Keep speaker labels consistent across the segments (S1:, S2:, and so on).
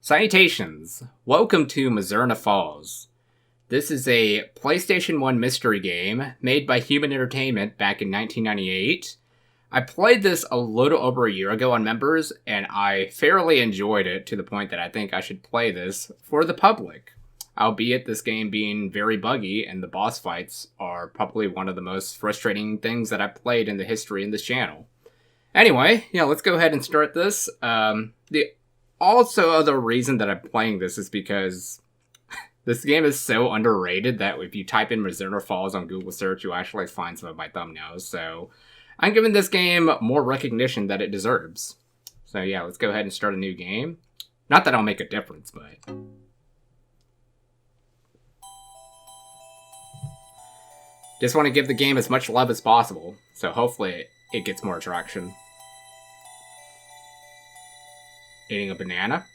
S1: Salutations! Welcome to Mizzurna Falls. This is a PlayStation 1 mystery game made by Human Entertainment back in 1998. I played this a little over a year ago on Members, and I fairly enjoyed it to the point that I think I should play this for the public. Albeit this game being very buggy, and the boss fights are probably one of the most frustrating things that I've played in the history of this channel. Anyway, let's go ahead and start this. The other reason that I'm playing this is because this game is so underrated that if you type in Mizzurna Falls on Google search, you'll actually find some of my thumbnails. So I'm giving this game more recognition that it deserves. So yeah, let's go ahead and start a new game. Not that I'll make a difference, but... just want to give the game as much love as possible, so hopefully it gets more traction. Eating a banana.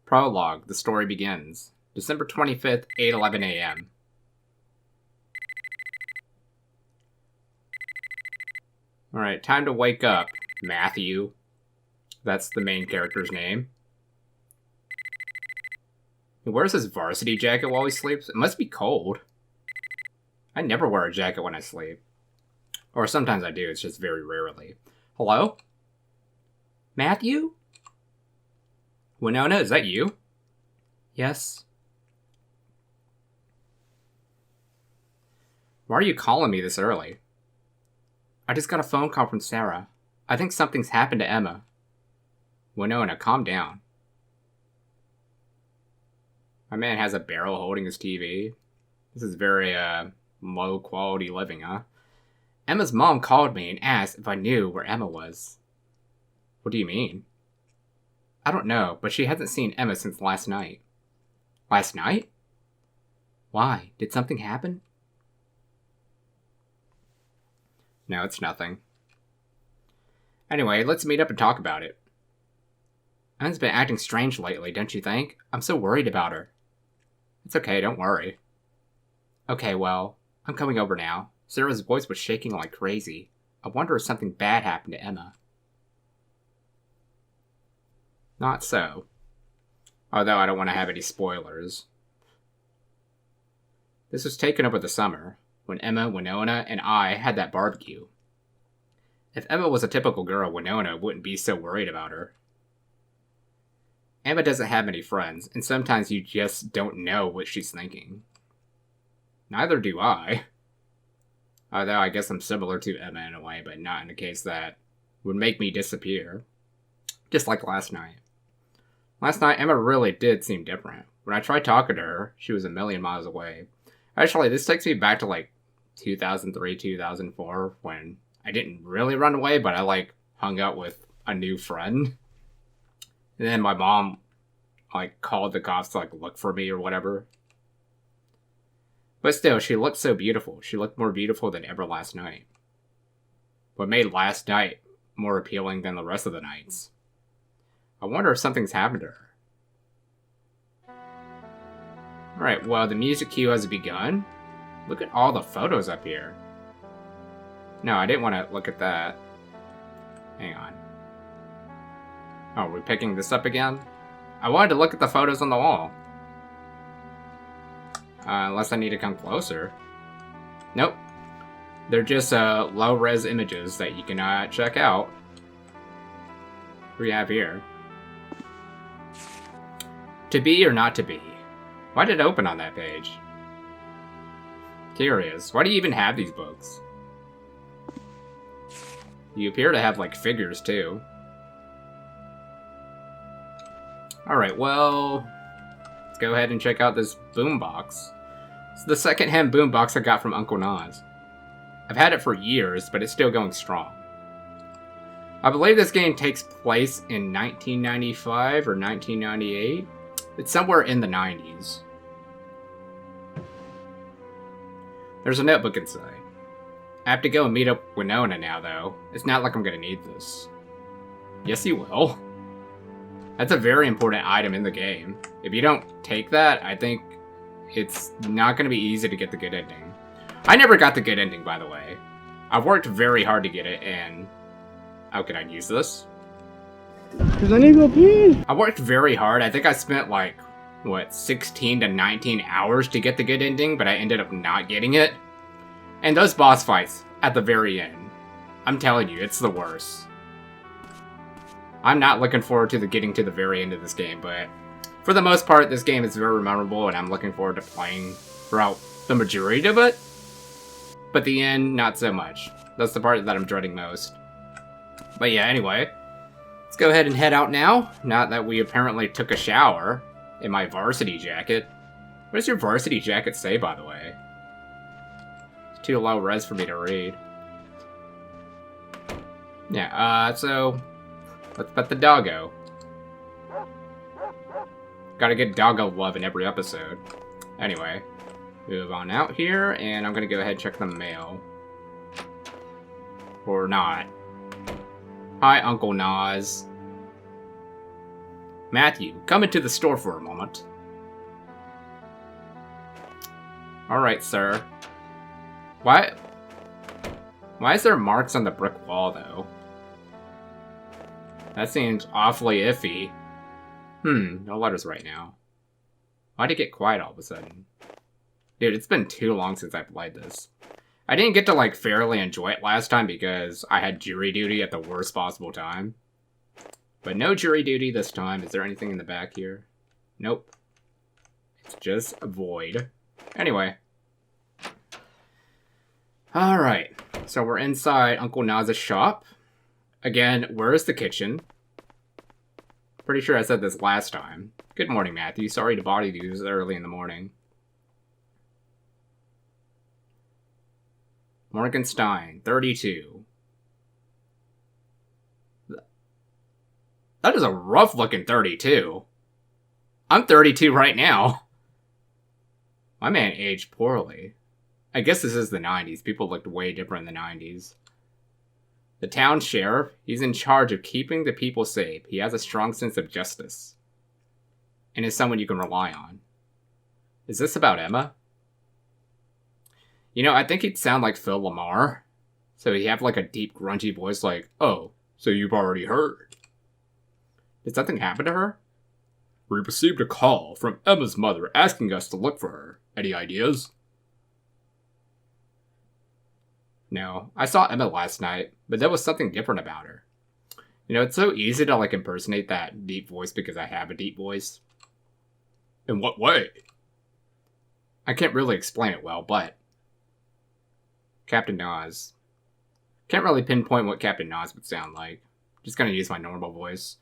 S1: Prologue. The story begins. December 25th, 8:11 a.m. Alright, time to wake up, Matthew. That's the main character's name. He wears his varsity jacket while he sleeps. It must be cold. I never wear a jacket when I sleep. Or sometimes I do, it's just very rarely. Hello? Matthew? Winona, is that you? Yes. Why are you calling me this early? I just got a phone call from Sarah. I think something's happened to Emma. Winona, calm down. My man has a barrel holding his TV. This is very, low quality living, huh? Emma's mom called me and asked if I knew where Emma was. What do you mean? I don't know, but she hasn't seen Emma since last night. Last night? Why? Did something happen? No, it's nothing. Anyway, let's meet up and talk about it. Emma's been acting strange lately, don't you think? I'm so worried about her. It's okay, don't worry. Okay, well, I'm coming over now. Sarah's voice was shaking like crazy. I wonder if something bad happened to Emma. Not so. Although I don't want to have any spoilers. This was taken over the summer, when Emma, Winona, and I had that barbecue. If Emma was a typical girl, Winona wouldn't be so worried about her. Emma doesn't have many friends, and sometimes you just don't know what she's thinking. Neither do I. Although I guess I'm similar to Emma in a way, but not in the case that would make me disappear. Just like last night. Last night, Emma really did seem different. When I tried talking to her, she was a million miles away. Actually, this takes me back to, 2003, 2004, when I didn't really run away, but I, hung out with a new friend. And then my mom, like, called the cops to, like, look for me or whatever. But still, she looked so beautiful. She looked more beautiful than ever last night. What made last night more appealing than the rest of the nights? I wonder if something's happened to her. Alright, well, the music cue has begun. Look at all the photos up here. No, I didn't want to look at that. Hang on. Oh, are we picking this up again? I wanted to look at the photos on the wall. Unless I need to come closer. Nope. They're just low-res images that you can check out. What do we have here? To be or not to be? Why did it open on that page? Curious. Why do you even have these books? You appear to have, like, figures, too. Alright, well... let's go ahead and check out this boombox. It's the second-hand boombox I got from Uncle Nas. I've had it for years, but it's still going strong. I believe this game takes place in 1995 or 1998. It's somewhere in the 90s. There's a notebook inside. I have to go and meet up with Winona now, though. It's not like I'm gonna need this. Yes, you will. That's a very important item in the game. If you don't take that, I think it's not gonna be easy to get the good ending. I never got the good ending, by the way. I've worked very hard to get it, and... how can I use this?
S2: Cause I need to go pee.
S1: I worked very hard. I think I spent, like, what, 16 to 19 hours to get the good ending, but I ended up not getting it. And those boss fights, at the very end, I'm telling you, it's the worst. I'm not looking forward to getting to the very end of this game, but for the most part, this game is very memorable, and I'm looking forward to playing throughout the majority of it. But the end, not so much. That's the part that I'm dreading most. But yeah, anyway, let's go ahead and head out now. Not that we apparently took a shower in my varsity jacket. What does your varsity jacket say, by the way? It's too low res for me to read. Yeah, so let's pet the doggo. Gotta get doggo love in every episode. Anyway, move on out here, and I'm gonna go ahead and check the mail. Or not. Hi, Uncle Nas. Matthew, come into the store for a moment. Alright, sir. Why is there marks on the brick wall, though? That seems awfully iffy. No letters right now. Why'd it get quiet all of a sudden? Dude, it's been too long since I played this. I didn't get to, like, fairly enjoy it last time because I had jury duty at the worst possible time. But no jury duty this time. Is there anything in the back here? Nope. It's just a void. Anyway. Alright. So we're inside Uncle Naz's shop. Again, where is the kitchen? Pretty sure I said this last time. Good morning, Matthew. Sorry to bother you this early in the morning. Morgenstein, 32. That is a rough-looking 32. I'm 32 right now. My man aged poorly. I guess this is the 90s. People looked way different in the 90s. The town sheriff, he's in charge of keeping the people safe. He has a strong sense of justice. And is someone you can rely on. Is this about Emma? You know, I think he'd sound like Phil Lamar. So he'd have like a deep, grungy voice like, oh, so you've already heard. Did something happen to her? We received a call from Emma's mother asking us to look for her. Any ideas? No, I saw Emma last night, but there was something different about her. You know, it's so easy to, like, impersonate that deep voice because I have a deep voice. In what way? I can't really explain it well, but... Captain Nas. Can't really pinpoint what Captain Nas would sound like. Just gonna use my normal voice.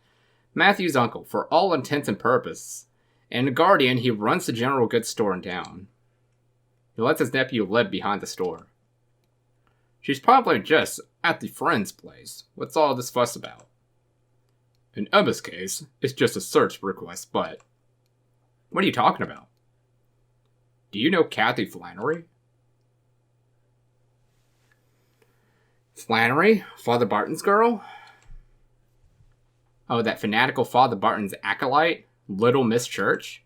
S1: Matthew's uncle, for all intents and purposes. And a guardian, he runs the general goods store in town. He lets his nephew live behind the store. She's probably just at the friend's place. What's all this fuss about? In Emma's case, it's just a search request, but... What are you talking about? Do you know Kathy Flannery? Flannery? Father Barton's girl? Oh, that fanatical Father Barton's acolyte? Little Miss Church?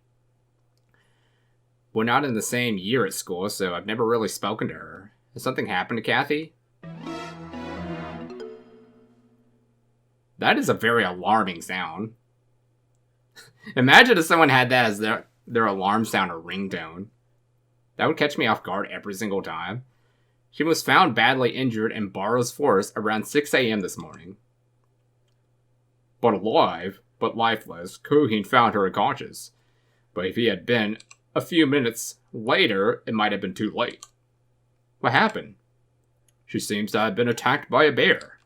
S1: We're not in the same year at school, so I've never really spoken to her. Has something happened to Kathy? That is a very alarming sound. Imagine if someone had that as their alarm sound or ringtone. That would catch me off guard every single time. She was found badly injured in Barrows Forest around 6 a.m. this morning. But alive, but lifeless, Cohen found her unconscious. But if he had been a few minutes later, it might have been too late. What happened? She seems to have been attacked by a bear.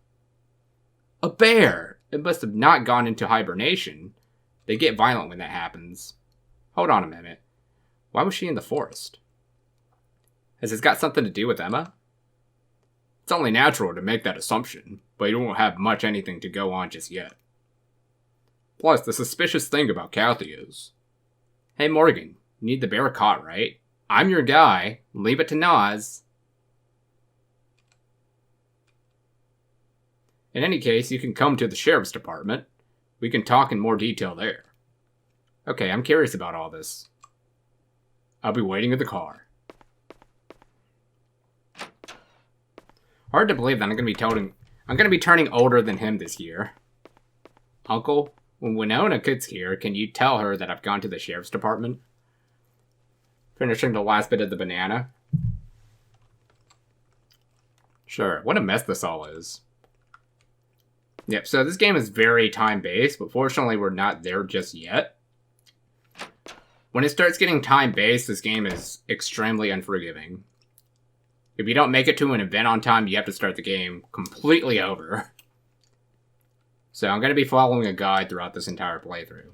S1: A bear! It must have not gone into hibernation. They get violent when that happens. Hold on a minute. Why was she in the forest? Has this got something to do with Emma? It's only natural to make that assumption, but you won't have much anything to go on just yet. Plus, the suspicious thing about Kathy is... Hey Morgan, you need the bear caught, right? I'm your guy. Leave it to Nas. In any case, you can come to the sheriff's department. We can talk in more detail there. Okay, I'm curious about all this. I'll be waiting in the car. Hard to believe that I'm gonna be turning older than him this year. Uncle, when Winona gets here, can you tell her that I've gone to the sheriff's department? Finishing the last bit of the banana. Sure, what a mess this all is. Yep, so this game is very time-based, but fortunately we're not there just yet. When it starts getting time-based, this game is extremely unforgiving. If you don't make it to an event on time, you have to start the game completely over. So I'm going to be following a guide throughout this entire playthrough.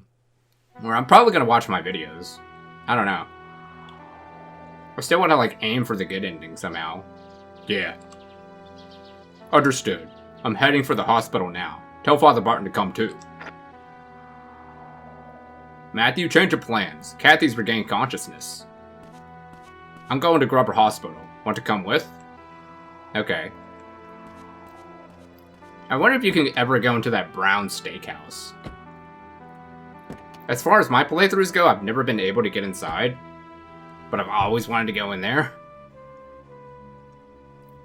S1: Or I'm probably going to watch my videos. I don't know. I still want to, aim for the good ending somehow. Yeah. Understood. I'm heading for the hospital now. Tell Father Barton to come too. Matthew, change of plans. Kathy's regained consciousness. I'm going to Grubber Hospital. Want to come with? Okay. I wonder if you can ever go into that brown steakhouse. As far as my playthroughs go, I've never been able to get inside. But I've always wanted to go in there.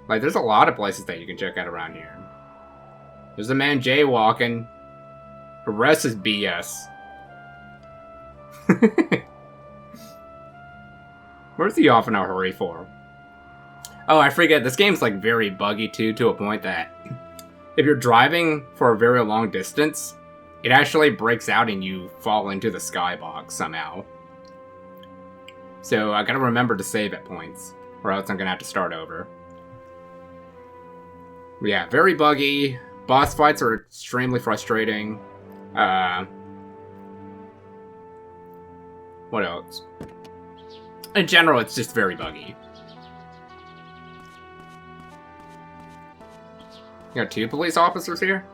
S1: There's a lot of places that you can check out around here. There's a man jaywalking. The rest is BS. Where's he off in a hurry for? Oh, I forget. This game's very buggy too, to a point that if you're driving for a very long distance, it actually breaks out and you fall into the skybox somehow. So I gotta remember to save at points, or else I'm gonna have to start over. But yeah, very buggy. Boss fights are extremely frustrating. What else? In general, it's just very buggy. You got 2 police officers here?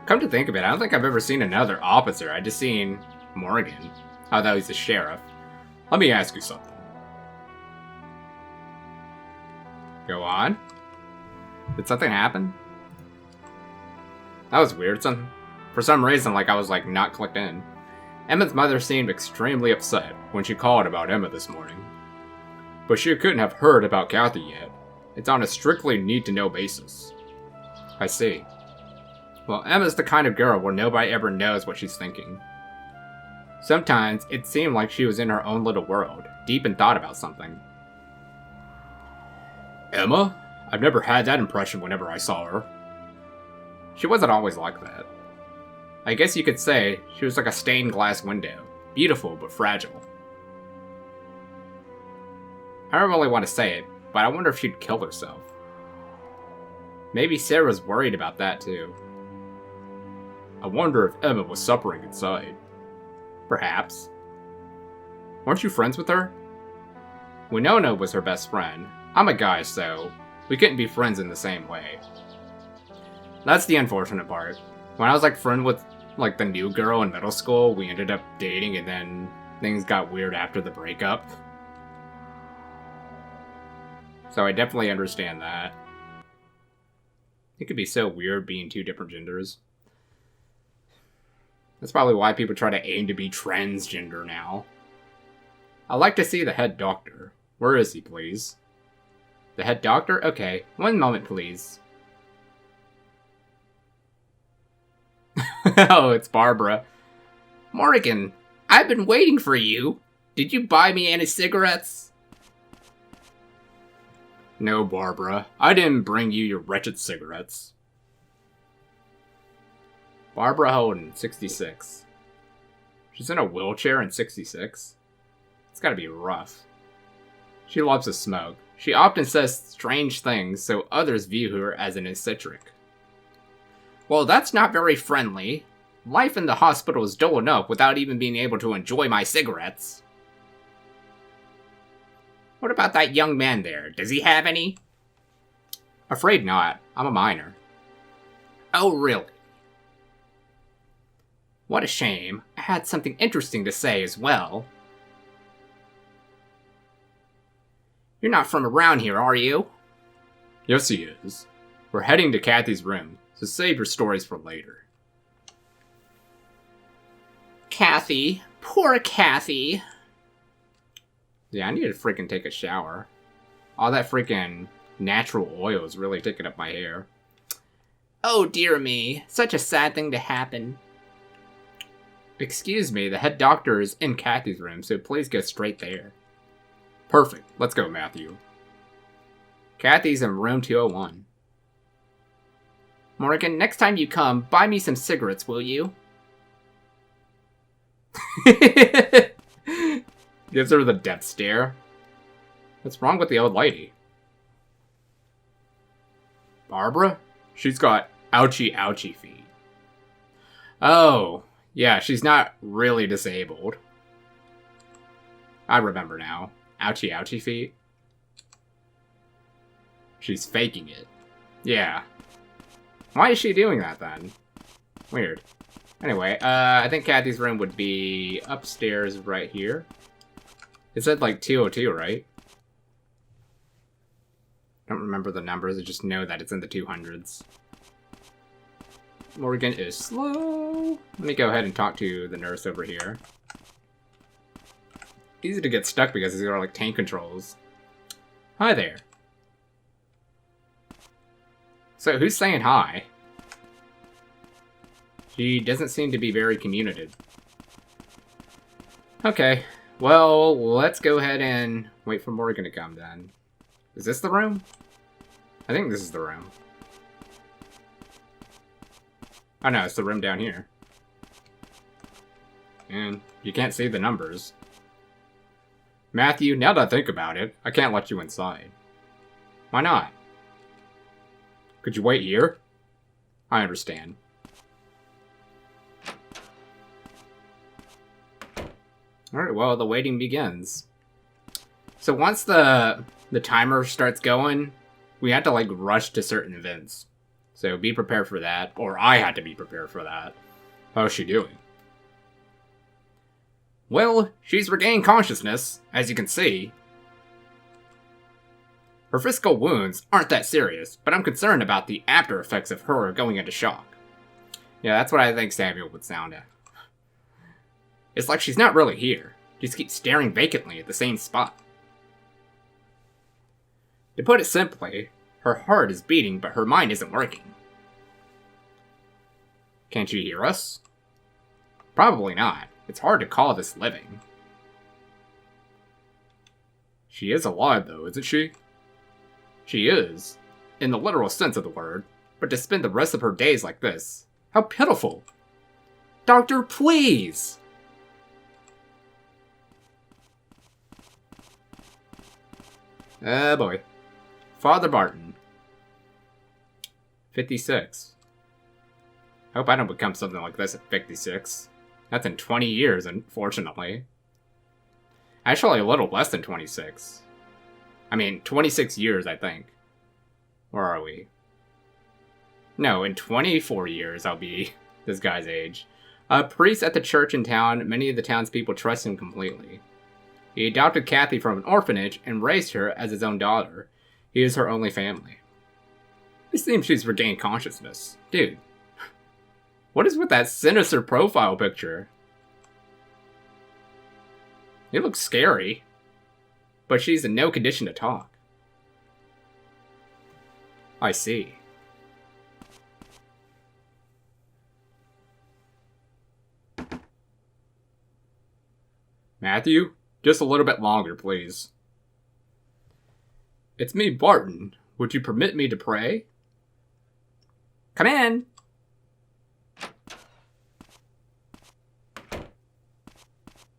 S1: Come to think of it, I don't think I've ever seen another officer. I just seen Morgan. Although he's the sheriff. Let me ask you something. Go on. Did something happen? That was weird. For some reason, I was not clicked in. Emma's mother seemed extremely upset when she called about Emma this morning. But she couldn't have heard about Kathy yet. It's on a strictly need-to-know basis. I see. Well, Emma's the kind of girl where nobody ever knows what she's thinking. Sometimes, it seemed like she was in her own little world, deep in thought about something. Emma? I've never had that impression whenever I saw her. She wasn't always like that. I guess you could say she was like a stained glass window. Beautiful, but fragile. I don't really want to say it, but I wonder if she'd kill herself. Maybe Sarah's worried about that too. I wonder if Emma was suffering inside. Perhaps. Weren't you friends with her? Winona was her best friend. I'm a guy, so We couldn't be friends in the same way. That's the unfortunate part. When I was like friend with like the new girl in middle school, we ended up dating and then things got weird after the breakup. So I definitely understand that. It could be so weird being two different genders. That's probably why people try to aim to be transgender now. I'd like to see the head doctor. Where is he, please? The head doctor? Okay, one moment, please. Oh, it's Barbara. Morgan, I've been waiting for you. Did you buy me any cigarettes? No, Barbara. I didn't bring you your wretched cigarettes. Barbara Holden, 66. She's in a wheelchair in 66? It's gotta be rough. She loves to smoke. She often says strange things, so others view her as an eccentric. Well, that's not very friendly. Life in the hospital is dull enough without even being able to enjoy my cigarettes. What about that young man there? Does he have any? Afraid not. I'm a minor. Oh, really? What a shame. I had something interesting to say as well. You're not from around here, are you? Yes, he is. We're heading to Kathy's room, so save your stories for later. Kathy. Poor Kathy. Yeah, I need to freaking take a shower. All that freaking natural oil is really taking up my hair. Oh, dear me. Such a sad thing to happen. Excuse me, the head doctor is in Kathy's room, so please go straight there. Perfect. Let's go, Matthew. Kathy's in room 201. Morgan, next time you come, buy me some cigarettes, will you? Gives her the death stare. What's wrong with the old lady? Barbara? She's got ouchy feet. Oh, yeah, she's not really disabled. I remember now. Ouchy feet. She's faking it. Yeah. Why is she doing that then? Weird. Anyway, I think Kathy's room would be upstairs right here. It said like 202, right? I don't remember the numbers, I just know that it's in the 200s. Morgan is slow. Let me go ahead and talk to the nurse over here. Easy to get stuck because these are like tank controls. Hi there. So who's saying hi? She doesn't seem to be very communicative. Okay, well, let's go ahead and wait for Morgan to come then. Is this the room? I think this is the room. Oh no, it's the room down here. And you can't see the numbers. Matthew, now that I think about it, I can't let you inside. Why not? Could you wait here? I understand. Alright, well, the waiting begins. So once the timer starts going, we have to, like, rush to certain events. So be prepared for that, or I had to be prepared for that. How's she doing? Well, she's regained consciousness, as you can see. Her physical wounds aren't that serious, but I'm concerned about the after effects of her going into shock. Yeah, that's what I think Samuel would sound at. It's like she's not really here. She just keeps staring vacantly at the same spot. To put it simply, her heart is beating, but her mind isn't working. Can't you hear us? Probably not. It's hard to call this living. She is alive, though, isn't she? She is, in the literal sense of the word, but to spend the rest of her days like this, how pitiful! Doctor, please! Oh boy. Father Barton. 56. Hope I don't become something like this at 56. That's in 20 years, unfortunately. Actually, a little less than 26. I mean, 26 years, I think. Where are we? No, in 24 years I'll be this guy's age. A priest at the church in town, many of the townspeople trust him completely. He adopted Kathy from an orphanage and raised her as his own daughter. He is her only family. It seems she's regained consciousness. Dude, what is with that sinister profile picture? It looks scary, but she's in no condition to talk. I see. Matthew, just a little bit longer, please. It's me, Barton. Would you permit me to pray? Come in.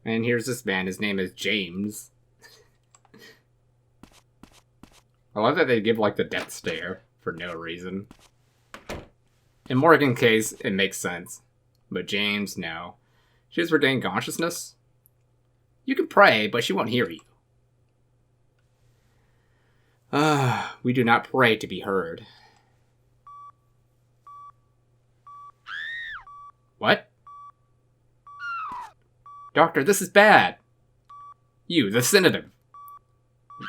S1: And here's this man. His name is James. I love that they give, like, the death stare for no reason. In Morgan's case, it makes sense. But James, no. She has regained consciousness? You can pray, but she won't hear you. We do not pray to be heard. What? Doctor, this is bad. You, the sedative.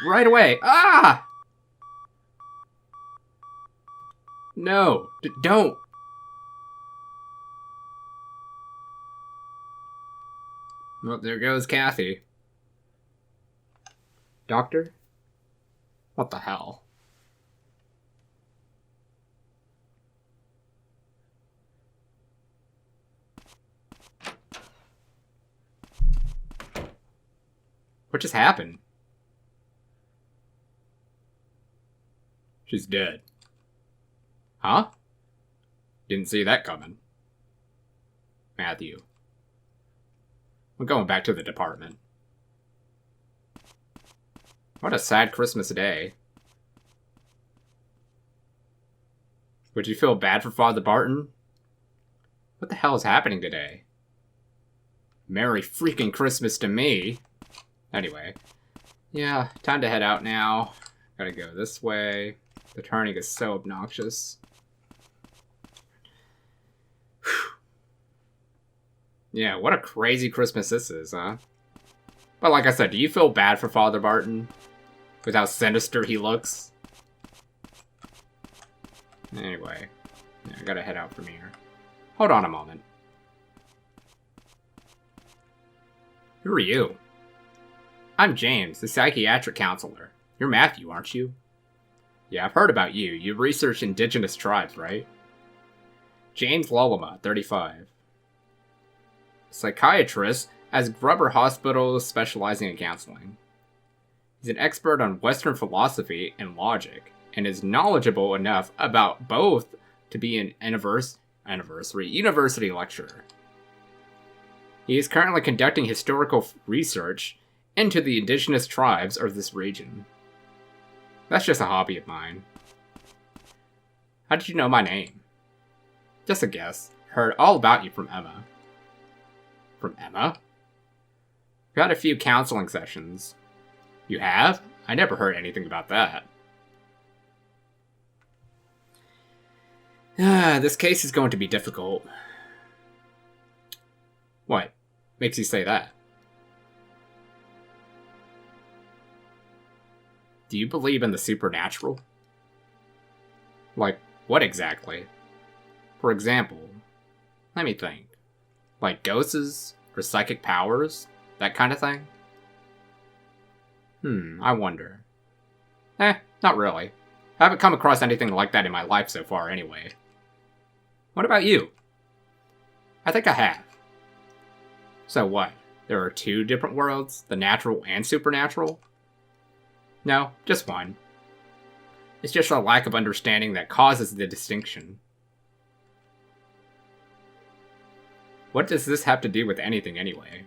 S1: Right away. Ah! No, don't. Well, there goes Kathy. Doctor? What the hell? What just happened? She's dead. Huh? Didn't see that coming. Matthew. I'm going back to the department. What a sad Christmas day. Would you feel bad for Father Barton? What the hell is happening today? Merry freaking Christmas to me. Anyway. Yeah, time to head out now. Gotta go this way. The turning is so obnoxious. Yeah, what a crazy Christmas this is, huh? But like I said, do you feel bad for Father Barton? With how sinister he looks? Anyway, yeah, I gotta head out from here. Hold on a moment. Who are you? I'm James, the psychiatric counselor. You're Matthew, aren't you? Yeah, I've heard about you. You research indigenous tribes, right? James Lullama, 35. Psychiatrist at Grubber Hospital specializing in counseling. He's an expert on Western philosophy and logic, and is knowledgeable enough about both to be an university lecturer. He is currently conducting historical research into the indigenous tribes of this region. That's just a hobby of mine. How did you know my name? Just a guess. Heard all about you from Emma. From Emma? We've had a few counseling sessions. You have? I never heard anything about that. This case is going to be difficult. What makes you say that? Do you believe in the supernatural? Like, what exactly? For example, let me think. Like ghosts or psychic powers? That kind of thing? I wonder. Not really. I haven't come across anything like that in my life so far anyway. What about you? I think I have. So what? There are two different worlds? The natural and supernatural? No, just one. It's just a lack of understanding that causes the distinction. What does this have to do with anything anyway?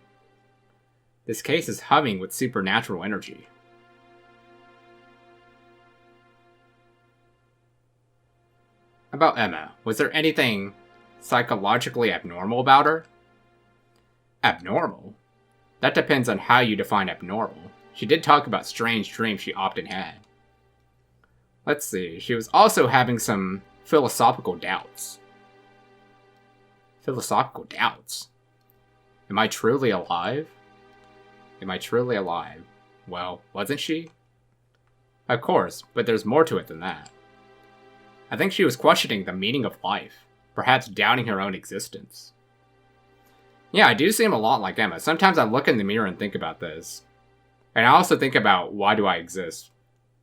S1: This case is humming with supernatural energy. About Emma, was there anything psychologically abnormal about her? Abnormal? That depends on how you define abnormal. She did talk about strange dreams she often had. Let's see. She was also having some philosophical doubts. Philosophical doubts? Am I truly alive? Am I truly alive? Well, wasn't she? Of course, but there's more to it than that. I think she was questioning the meaning of life, perhaps doubting her own existence. Yeah, I do seem a lot like Emma. Sometimes I look in the mirror and think about this. And I also think about, why do I exist?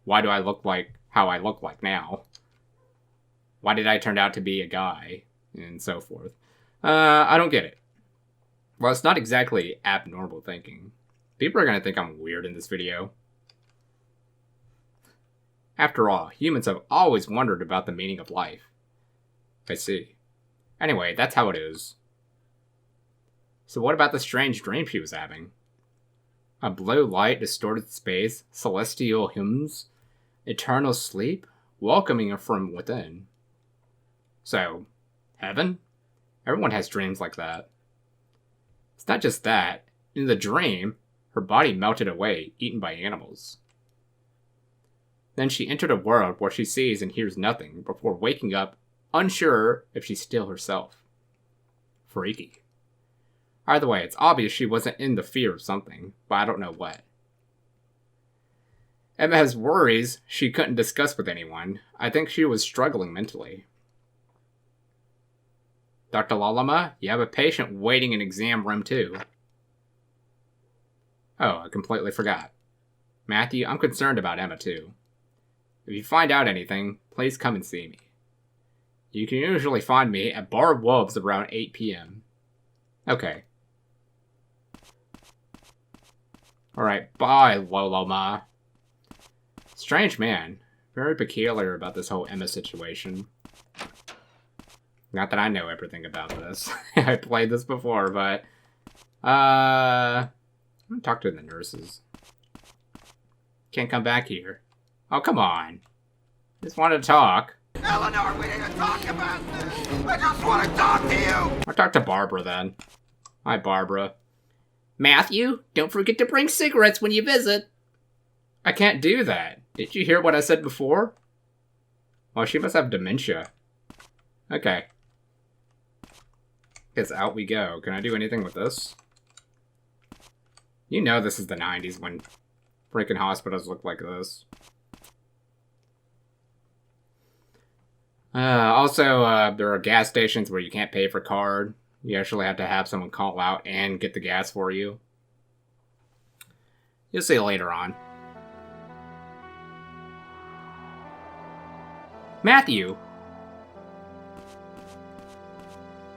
S1: Why do I look like how I look like now? Why did I turn out to be a guy? And so forth. I don't get it. Well, it's not exactly abnormal thinking. People are going to think I'm weird in this video. After all, humans have always wondered about the meaning of life. I see. Anyway, that's how it is. So what about the strange dream she was having? A blue light, distorted space, celestial hymns, eternal sleep, welcoming her from within. So, heaven? Everyone has dreams like that. It's not just that. In the dream, her body melted away, eaten by animals. Then she entered a world where she sees and hears nothing before waking up, unsure if she's still herself. Freaky. Either way, it's obvious she wasn't in the fear of something, but I don't know what. Emma has worries she couldn't discuss with anyone. I think she was struggling mentally. Dr. Lalama, you have a patient waiting in exam room 2. Oh, I completely forgot. Matthew, I'm concerned about Emma too. If you find out anything, please come and see me. You can usually find me at Bar of Wolves around 8 p.m. Okay. Alright, bye, Loloma. Strange man. Very peculiar about this whole Emma situation. Not that I know everything about this. I played this before, but... I'm gonna talk to the nurses. Can't come back here. Oh, come on. Just wanted to talk.
S3: Eleanor, we need to talk about this! I just want to talk to you!
S1: I'll talk to Barbara then. Hi, Barbara. Matthew, don't forget to bring cigarettes when you visit. I can't do that. Did you hear what I said before? Well, she must have dementia. Okay. Guess out we go. Can I do anything with this? You know this is the 90s when freaking hospitals look like this. Also, there are gas stations where you can't pay for card. You actually have to have someone call out and get the gas for you. You'll see later on. Matthew!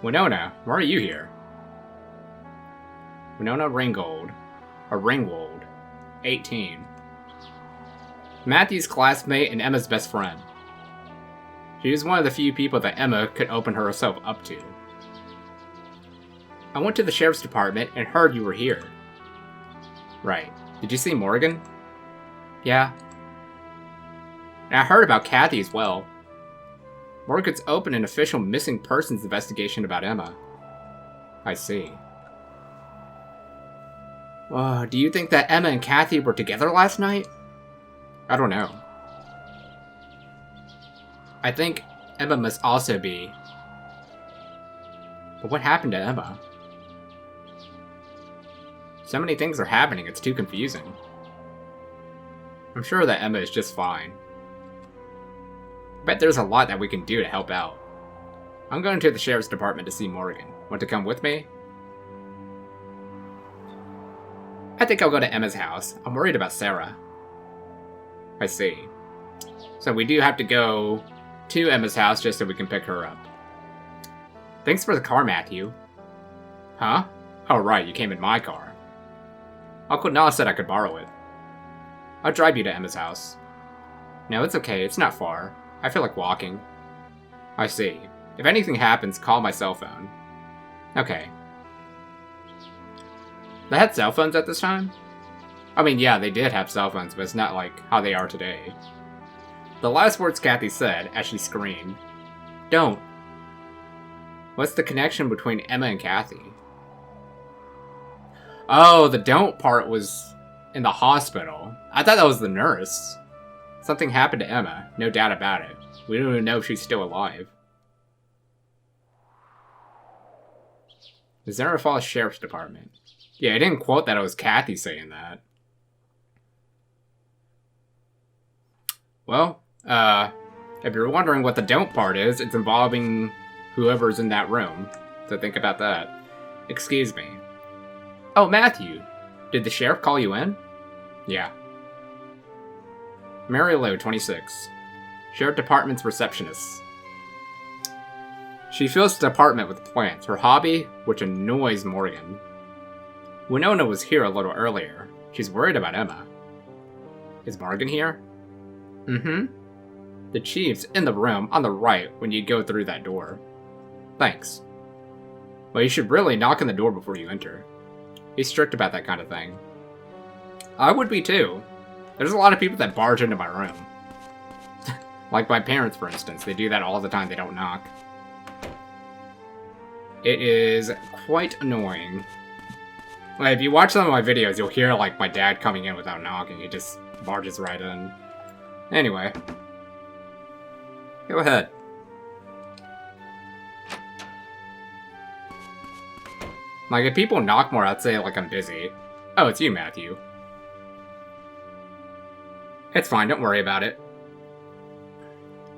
S1: Winona, why are you here? Winona Ringgold. Or Ringwold. 18. Matthew's classmate and Emma's best friend. She is one of the few people that Emma could open herself up to. I went to the sheriff's department and heard you were here. Right. Did you see Morgan? Yeah. And I heard about Kathy as well. Morgan's opened an official missing persons investigation about Emma. I see. Do you think that Emma and Kathy were together last night? I don't know. I think Emma must also be. But what happened to Emma? So many things are happening, it's too confusing. I'm sure that Emma is just fine. I bet there's a lot that we can do to help out. I'm going to the sheriff's department to see Morgan. Want to come with me? I think I'll go to Emma's house. I'm worried about Sarah. I see. So we do have to go to Emma's house just so we can pick her up. Thanks for the car, Matthew. Huh? Oh right, you came in my car. Uncle Noah said I could borrow it. I'll drive you to Emma's house. No, it's okay, it's not far. I feel like walking. I see. If anything happens, call my cell phone. Okay. They had cell phones at this time? I mean, yeah, they did have cell phones, but it's not like how they are today. The last words Kathy said as she screamed. Don't. What's the connection between Emma and Kathy? Oh, the don't part was in the hospital. I thought that was the nurse. Something happened to Emma, no doubt about it. We don't even know if she's still alive. The Mizzurna Falls Sheriff's Department. Yeah, I didn't quote that it was Kathy saying that. Well, if you're wondering what the don't part is, it's involving whoever's in that room. So think about that. Excuse me. Oh, Matthew. Did the sheriff call you in? Yeah. Mary Lou, 26. Sheriff Department's receptionist. She fills the department with plants, her hobby, which annoys Morgan. Winona was here a little earlier. She's worried about Emma. Is Morgan here? Mm-hmm. The chief's in the room on the right when you go through that door. Thanks. Well, you should really knock on the door before you enter. He's strict about that kind of thing. I would be too. There's a lot of people that barge into my room. Like my parents, for instance. They do that all the time. They don't knock. It is quite annoying. Like, if you watch some of my videos, you'll hear, like, my dad coming in without knocking. He just barges right in. Anyway. Go ahead. Like, if people knock more, I'd say, like, I'm busy. Oh, it's you, Matthew. It's fine, don't worry about it.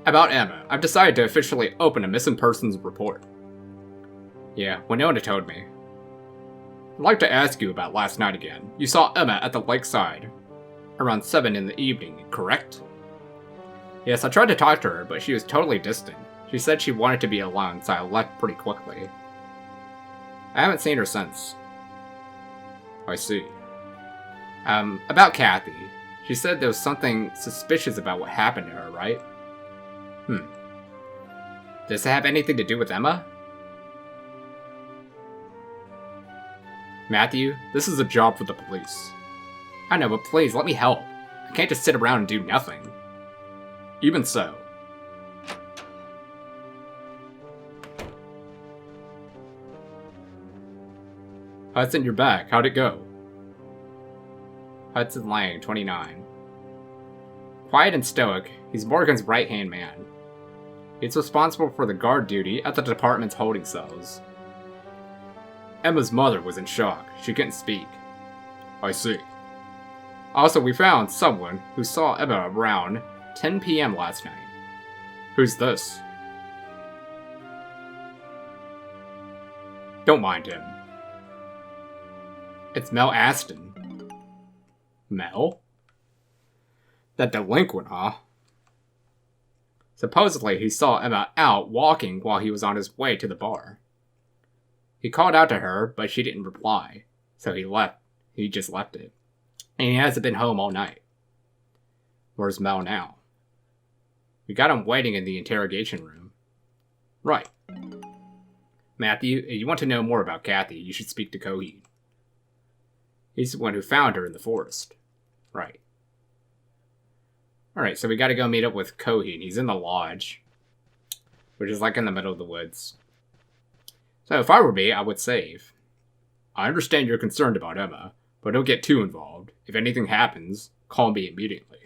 S1: About Emma, I've decided to officially open a missing persons report. Yeah, Winona told me. I'd like to ask you about last night again. You saw Emma at the lakeside. Around 7 in the evening, correct? Yes, I tried to talk to her, but she was totally distant. She said she wanted to be alone, so I left pretty quickly. I haven't seen her since. I see. About Kathy. She said there was something suspicious about what happened to her, right? Does it have anything to do with Emma? Matthew, this is a job for the police. I know, but please, let me help. I can't just sit around and do nothing. Even so. Hudson, you're back. How'd it go? Hudson Lang, 29. Quiet and stoic, he's Morgan's right-hand man. He's responsible for the guard duty at the department's holding cells. Emma's mother was in shock. She couldn't speak. I see. Also, we found someone who saw Emma around 10 p.m. last night. Who's this? Don't mind him. It's Mel Aston. Mel? That delinquent, huh? Supposedly, he saw Emma out walking while he was on his way to the bar. He called out to her, but she didn't reply, so he left. He just left it. And he hasn't been home all night. Where's Mel now? We got him waiting in the interrogation room. Right. Matthew, if you want to know more about Kathy, you should speak to Coheed. He's the one who found her in the forest. Right. Alright, so we gotta go meet up with Coheed. He's in the lodge, which is like in the middle of the woods. So if I were me, I would save. I understand you're concerned about Emma, but don't get too involved. If anything happens, call me immediately.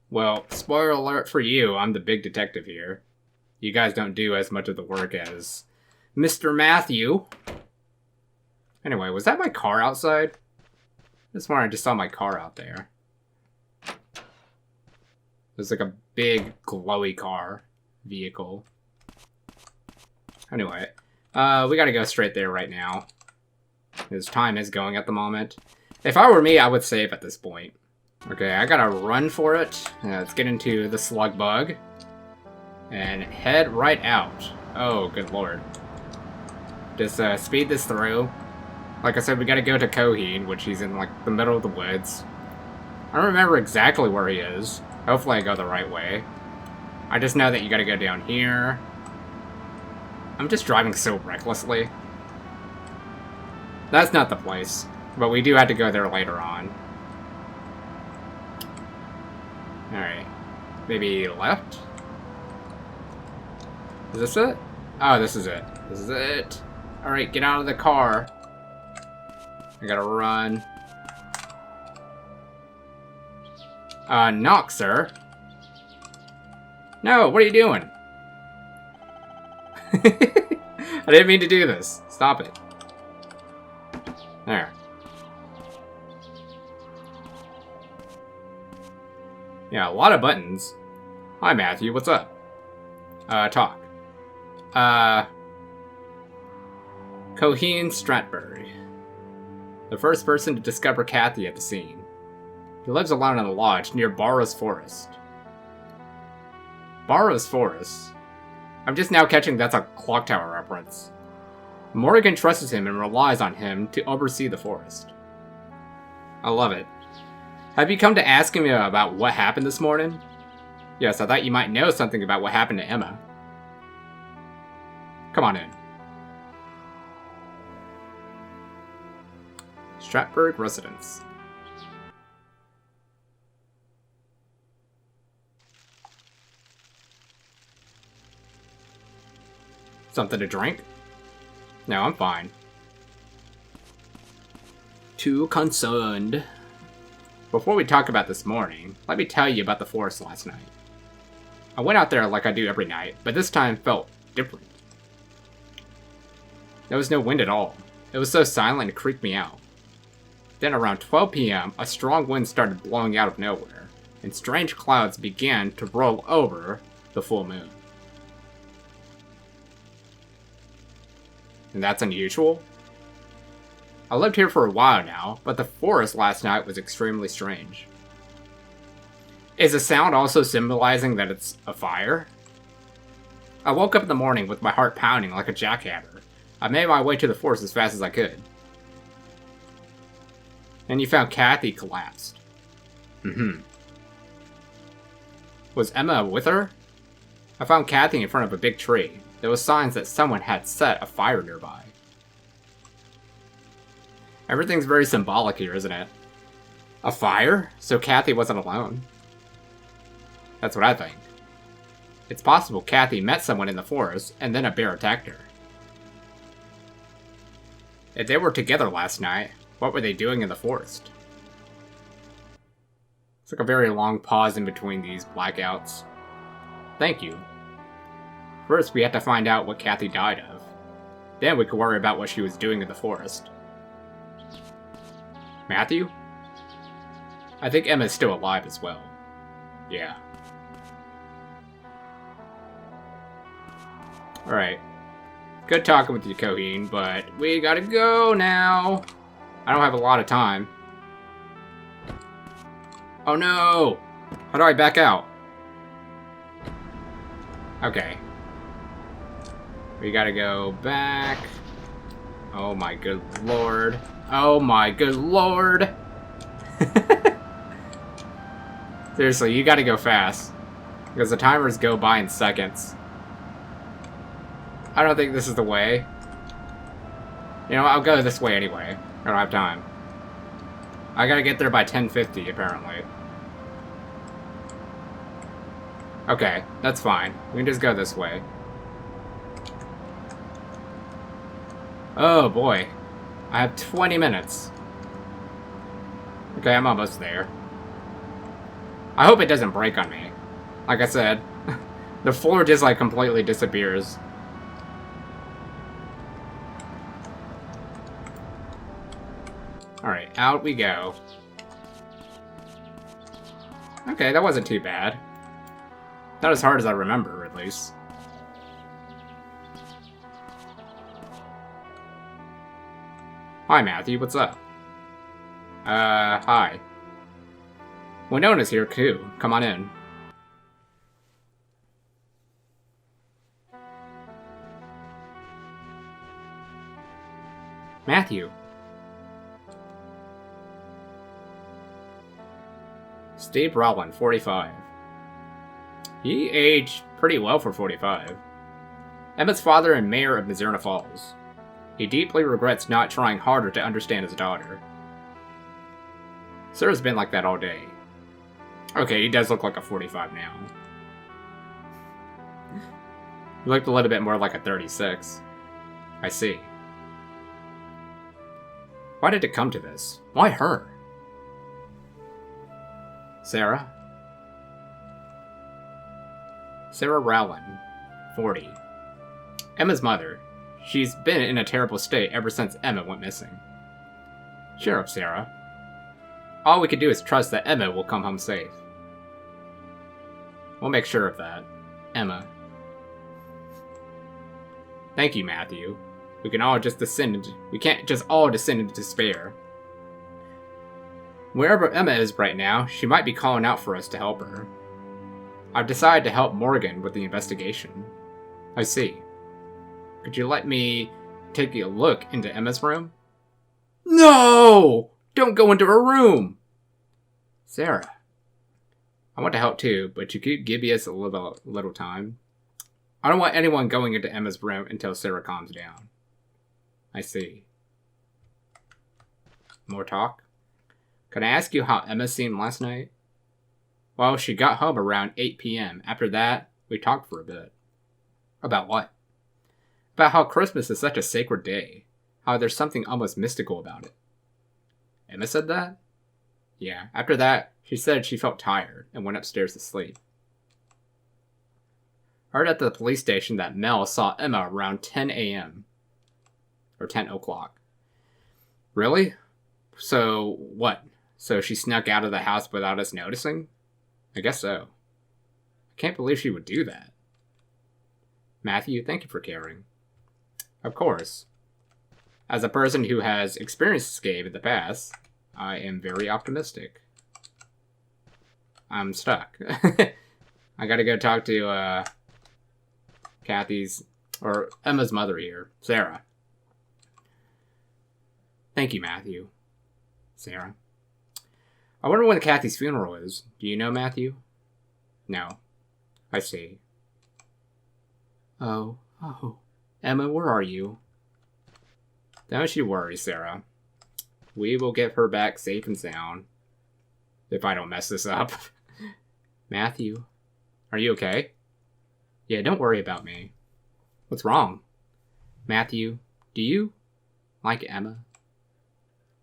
S1: Well, spoiler alert for you, I'm the big detective here. You guys don't do as much of the work as Mr. Matthew. Anyway, was that my car outside? This morning I just saw my car out there. There's like a big glowy car vehicle. Anyway, we gotta go straight there right now. His time is going at the moment. If I were me, I would save at this point. Okay, I gotta run for it. Let's get into the slug bug. And head right out. Oh, good lord. Just speed this through. Like I said, we gotta go to Coheed, which he's in like the middle of the woods. I don't remember exactly where he is. Hopefully I go the right way. I just know that you gotta go down here. I'm just driving so recklessly. That's not the place, but we do have to go there later on. Alright. Maybe left? Is this it? Oh, this is it. This is it. Alright, get out of the car. I gotta run. Knock, sir. No, what are you doing? I didn't mean to do this. Stop it. There. Yeah, a lot of buttons. Hi, Matthew. What's up? Talk. Coheen Stratbury. The first person to discover Kathy at the scene. He lives alone in a lodge near Barrow's Forest. Barrow's Forest? I'm just now catching that's a clock tower reference. Morgan trusts him and relies on him to oversee the forest. I love it. Have you come to ask me about what happened this morning? Yes, I thought you might know something about what happened to Emma. Come on in. Stratford residence. Something to drink? No, I'm fine. Too concerned. Before we talk about this morning, let me tell you about the forest last night. I went out there like I do every night, but this time felt different. There was no wind at all. It was so silent it creeped me out. Then around 12 p.m., a strong wind started blowing out of nowhere, and strange clouds began to roll over the full moon. And that's unusual? I lived here for a while now, but the forest last night was extremely strange. Is the sound also symbolizing that it's a fire? I woke up in the morning with my heart pounding like a jackhammer. I made my way to the forest as fast as I could. And you found Kathy collapsed. Was Emma with her? I found Kathy in front of a big tree. There was signs that someone had set a fire nearby. Everything's very symbolic here, isn't it? A fire? So Kathy wasn't alone. That's what I think. It's possible Kathy met someone in the forest, and then a bear attacked her. If they were together last night, what were they doing in the forest? It's like a very long pause in between these blackouts. Thank you. First, we had to find out what Kathy died of. Then we could worry about what she was doing in the forest. Matthew? I think Emma's still alive as well. Yeah. Alright. Good talking with you, Coheen, but we gotta go now. I don't have a lot of time. Oh no! How do I back out? Okay. We gotta go back. Oh my good lord. Oh my good lord! Seriously, you gotta go fast. Because the timers go by in seconds. I don't think this is the way. You know, I'll go this way anyway. I don't have time. I gotta get there by 10:50, apparently. Okay, that's fine. We can just go this way. Oh boy. I have 20 minutes. Okay, I'm almost there. I hope it doesn't break on me. Like I said, the floor just like completely disappears. Alright, out we go. Okay, that wasn't too bad. Not as hard as I remember, at least. Hi, Matthew, what's up? Hi. Winona's here, too. Come on in. Matthew. Steve Rowland, 45. He aged pretty well for 45. Emma's father and mayor of Mizzurna Falls. He deeply regrets not trying harder to understand his daughter. Sir's been like that all day. Okay, he does look like a 45 now. He looked a little bit more like a 36. I see. Why did it come to this? Why her? Sarah, Sarah Rowland, 40. Emma's mother. She's been in a terrible state ever since Emma went missing. Cheer up, Sarah. All we can do is trust that Emma will come home safe. We'll make sure of that. Emma. Thank you, Matthew. We can't just all descend into despair. Wherever Emma is right now, she might be calling out for us to help her. I've decided to help Morgan with the investigation. I see. Could you let me take a look into Emma's room? No! Don't go into her room! Sarah. I want to help too, but you could give us a little time. I don't want anyone going into Emma's room until Sarah calms down. I see. More talk? Can I ask you how Emma seemed last night? Well, she got home around 8 p.m. After that, we talked for a bit. About what? About how Christmas is such a sacred day. How there's something almost mystical about it. Emma said that? Yeah, after that, she said she felt tired and went upstairs to sleep. I heard at the police station that Mel saw Emma around 10 a.m. Or 10 o'clock. Really? So, what? So she snuck out of the house without us noticing? I guess so. I can't believe she would do that. Matthew, thank you for caring. Of course. As a person who has experienced this game in the past, I am very optimistic. I'm stuck. I gotta go talk to, or Emma's mother here, Sarah. Thank you, Matthew. Sarah. I wonder when Kathy's funeral is. Do you know, Matthew? No. I see. Oh. Emma, where are you? Don't you worry, Sarah. We will get her back safe and sound. If I don't mess this up. Matthew, are you okay? Yeah, don't worry about me. What's wrong? Matthew, do you like Emma?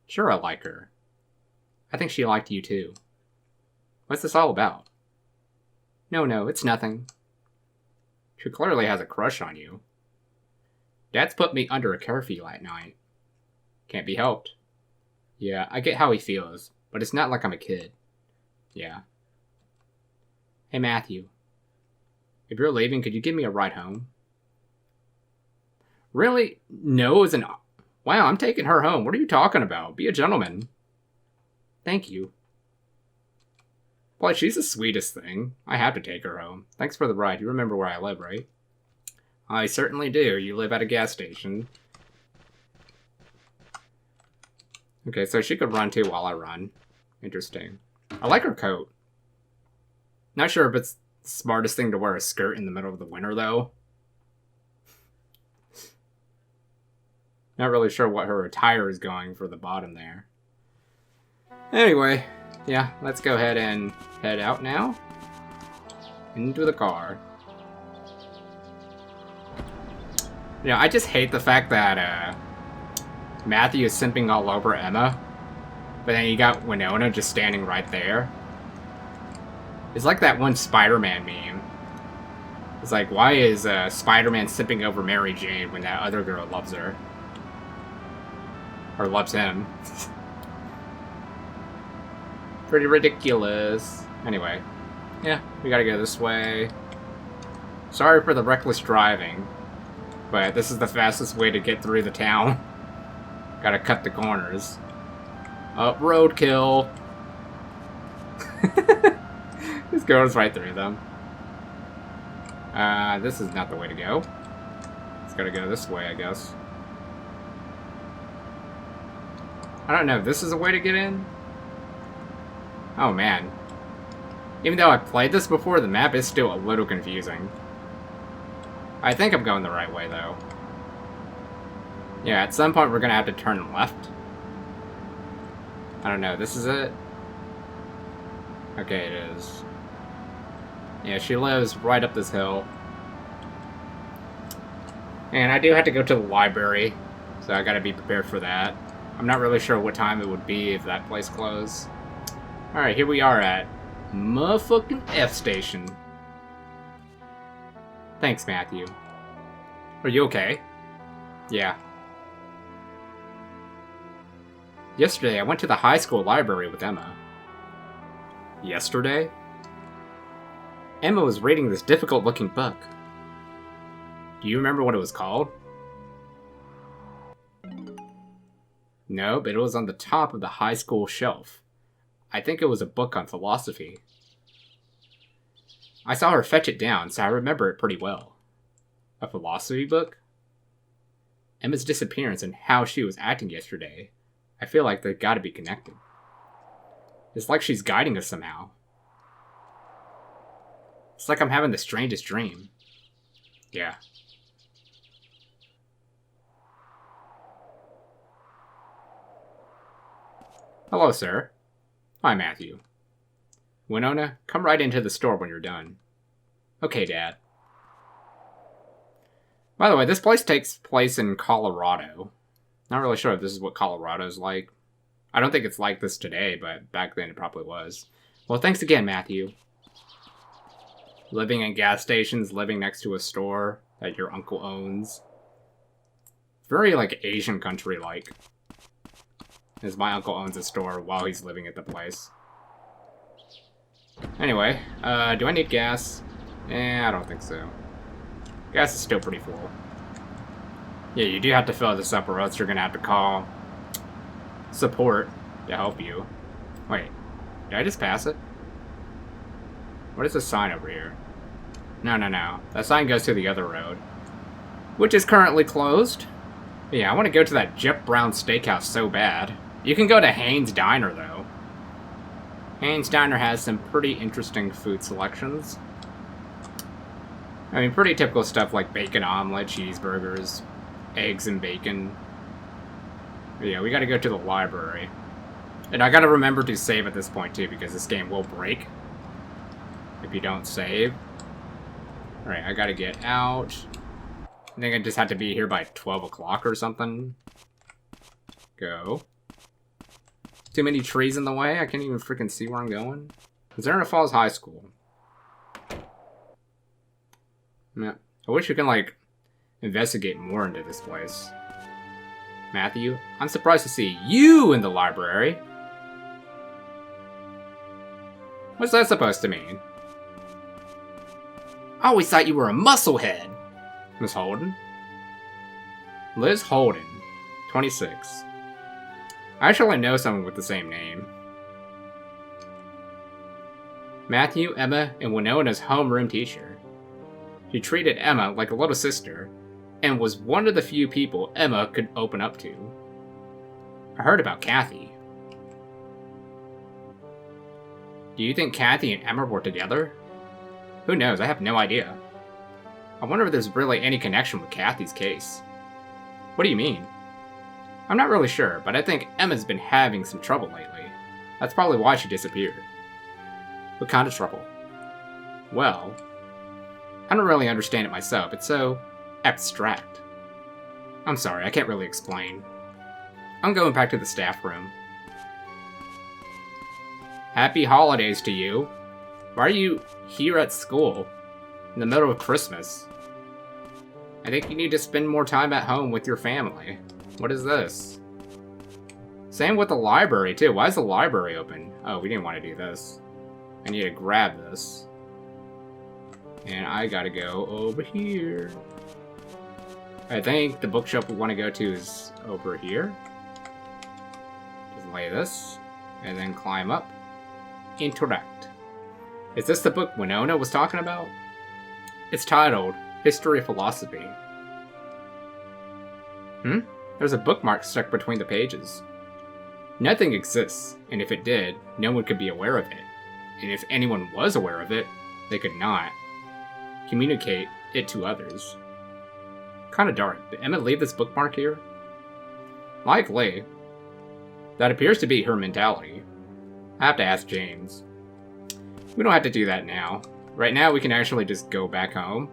S1: Sure, I like her. I think she liked you too. What's this all about? No, it's nothing. She clearly has a crush on you. Dad's put me under a curfew at night. Can't be helped. Yeah, I get how he feels, but it's not like I'm a kid. Yeah. Hey, Matthew. If you're leaving, could you give me a ride home? Really? No isn't... Wow, I'm taking her home. What are you talking about? Be a gentleman. Thank you. Boy, she's the sweetest thing. I have to take her home. Thanks for the ride. You remember where I live, right? I certainly do. You live at a gas station. Okay, so she could run too while I run. Interesting. I like her coat. Not sure if it's the smartest thing to wear a skirt in the middle of the winter, though. Not really sure what her attire is going for the bottom there. Anyway, yeah, let's go ahead and head out now. Into the car. You know, I just hate the fact that Matthew is simping all over Emma, but then you got Winona just standing right there. It's like that one Spider-Man meme. It's like, why is Spider-Man simping over Mary Jane when that other girl loves her? Or loves him. Pretty ridiculous. Anyway, yeah, we gotta go this way. Sorry for the reckless driving, but this is the fastest way to get through the town. Gotta cut the corners. Oh, roadkill. This goes right through them. This is not the way to go. It's gotta go this way, I guess. I don't know, this is a way to get in? Oh man. Even though I've played this before, the map is still a little confusing. I think I'm going the right way, though. Yeah, at some point we're gonna have to turn left. I don't know, this is it? Okay, it is. Yeah, she lives right up this hill. And I do have to go to the library, so I gotta be prepared for that. I'm not really sure what time it would be if that place closed. Alright, here we are at motherfucking F Station. Thanks, Matthew. Are you okay? Yeah. Yesterday, I went to the high school library with Emma. Yesterday? Emma was reading this difficult-looking book. Do you remember what it was called? No, but it was on the top of the high school shelf. I think it was a book on philosophy. I saw her fetch it down, so I remember it pretty well. A philosophy book? Emma's disappearance and how she was acting yesterday, I feel like they've got to be connected. It's like she's guiding us somehow. It's like I'm having the strangest dream. Yeah. Hello, sir. Hi, Matthew. Winona, come right into the store when you're done. Okay, Dad. By the way, this place takes place in Colorado. Not really sure if this is what Colorado's like. I don't think it's like this today, but back then it probably was. Well, thanks again, Matthew. Living in gas stations, living next to a store that your uncle owns. Very, like, Asian country-like. As my uncle owns a store while he's living at the place. Anyway, do I need gas? I don't think so. Gas is still pretty full. Yeah, you do have to fill this up or else you're gonna have to call support to help you. Wait, did I just pass it? What is the sign over here? No. That sign goes to the other road, which is currently closed. But yeah, I want to go to that Jeff Brown Steakhouse so bad. You can go to Haynes Diner, though. Haynes Diner has some pretty interesting food selections. I mean, pretty typical stuff like bacon omelet, cheeseburgers, eggs and bacon. But yeah, we gotta go to the library. And I gotta remember to save at this point, too, because this game will break if you don't save. Alright, I gotta get out. I think I just have to be here by 12 o'clock or something. Go. Too many trees in the way? I can't even freaking see where I'm going. Mizzurna Falls High School. Yeah. I wish we can, like, investigate more into this place. Matthew, I'm surprised to see you in the library. What's that supposed to mean? I always thought you were a musclehead. Miss Holden? Liz Holden, 26. I actually know someone with the same name. Matthew, Emma, and Winona's homeroom teacher. She treated Emma like a little sister, and was one of the few people Emma could open up to. I heard about Kathy. Do you think Kathy and Emma were together? Who knows, I have no idea. I wonder if there's really any connection with Kathy's case. What do you mean? I'm not really sure, but I think Emma's been having some trouble lately. That's probably why she disappeared. What kind of trouble? Well, I don't really understand it myself. It's so abstract. I'm sorry, I can't really explain. I'm going back to the staff room. Happy holidays to you. Why are you here at school in the middle of Christmas? I think you need to spend more time at home with your family. What is this? Same with the library, too. Why is the library open? Oh, we didn't want to do this. I need to grab this. And I gotta go over here. I think the bookshelf we want to go to is over here. Just lay this. And then climb up. Interact. Is this the book Winona was talking about? It's titled History of Philosophy. There's a bookmark stuck between the pages. Nothing exists, and if it did, no one could be aware of it. And if anyone was aware of it, they could not communicate it to others. Kinda dark. Did Emma leave this bookmark here? Likely. That appears to be her mentality. I have to ask James. We don't have to do that now. Right now we can actually just go back home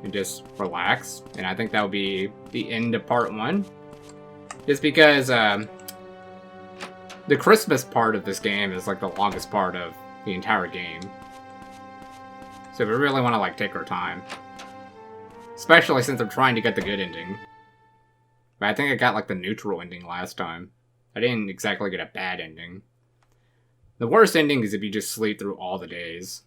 S1: and just relax. And I think that will be the end of part 1. Just because the Christmas part of this game is like the longest part of the entire game. So we really want to like take our time. Especially since I'm trying to get the good ending. But I think I got like the neutral ending last time. I didn't exactly get a bad ending. The worst ending is if you just sleep through all the days.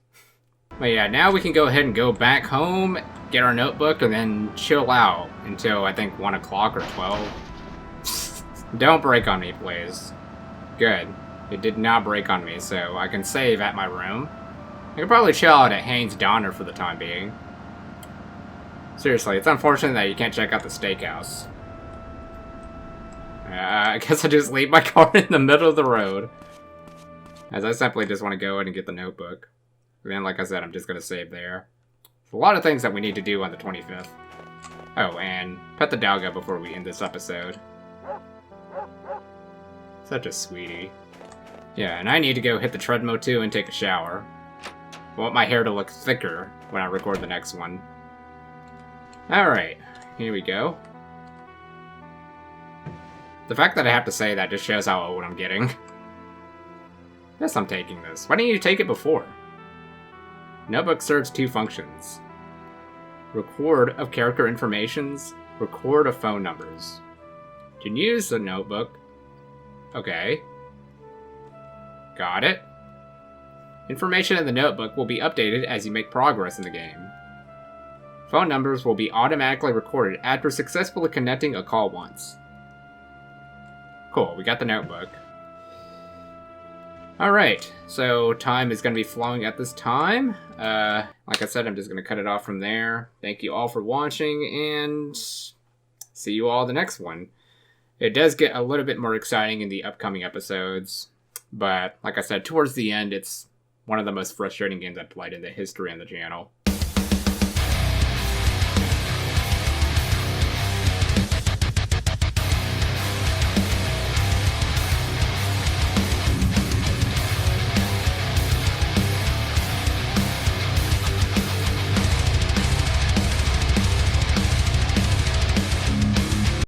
S1: But yeah, now we can go ahead and go back home, get our notebook, and then chill out until I think 1 o'clock or 12. Don't break on me, please. Good. It did not break on me, so I can save at my room. I could probably chill out at Haynes Donner for the time being. Seriously, it's unfortunate that you can't check out the steakhouse. I guess I just leave my car in the middle of the road. As I simply just want to go in and get the notebook. And then, like I said, I'm just going to save there. There's a lot of things that we need to do on the 25th. Oh, and pet the doggo before we end this episode. Such a sweetie. Yeah, and I need to go hit the treadmill too and take a shower. I want my hair to look thicker when I record the next one. Alright, here we go. The fact that I have to say that just shows how old I'm getting. Yes, I'm taking this. Why didn't you take it before? Notebook serves 2 functions. Record of character informations, record of phone numbers. You can use the notebook. Okay. Got it. Information in the notebook will be updated as you make progress in the game. Phone numbers will be automatically recorded after successfully connecting a call once. Cool, we got the notebook. Alright, so time is going to be flowing at this time. Like I said, I'm just going to cut it off from there. Thank you all for watching, and see you all the next one. It does get a little bit more exciting in the upcoming episodes, but like I said, towards the end, it's one of the most frustrating games I've played in the history of the channel.